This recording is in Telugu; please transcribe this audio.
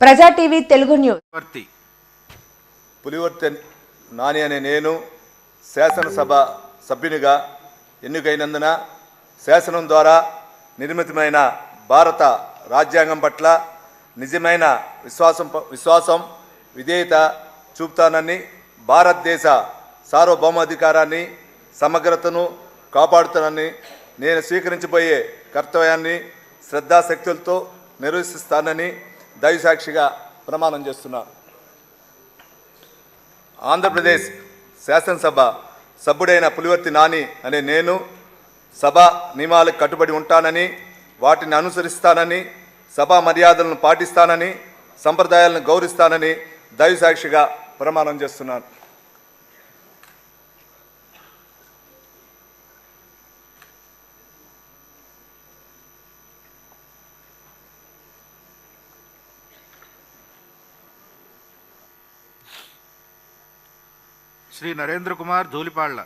ప్రజా టీవీ తెలుగు న్యూస్. పులివర్తి నాని అనే నేను శాసనసభ సభ్యునిగా ఎన్నికైనందున శాసనం ద్వారా నిర్మితమైన భారత రాజ్యాంగం పట్ల నిజమైన విశ్వాసం విధేయత చూపుతానని, భారతదేశ సార్వభౌమాధికారాన్ని సమగ్రతను కాపాడుతానని, నేను స్వీకరించబోయే కర్తవ్యాన్ని శ్రద్ధాశక్తులతో నిర్వహిస్తానని దైవసాక్షిగా ప్రమాణం చేస్తున్నాను. ఆంధ్రప్రదేశ్ శాసనసభ సభ్యుడైన పులివర్తి నాని అనే నేను సభా నియమాలకు కట్టుబడి ఉంటానని, వాటిని అనుసరిస్తానని, సభా మర్యాదలను పాటిస్తానని, సంప్రదాయాలను గౌరవిస్తానని దైవసాక్షిగా ప్రమాణం చేస్తున్నాను. శ్రీ నరేంద్ర కుమార్ ధూళిపాళ్ల.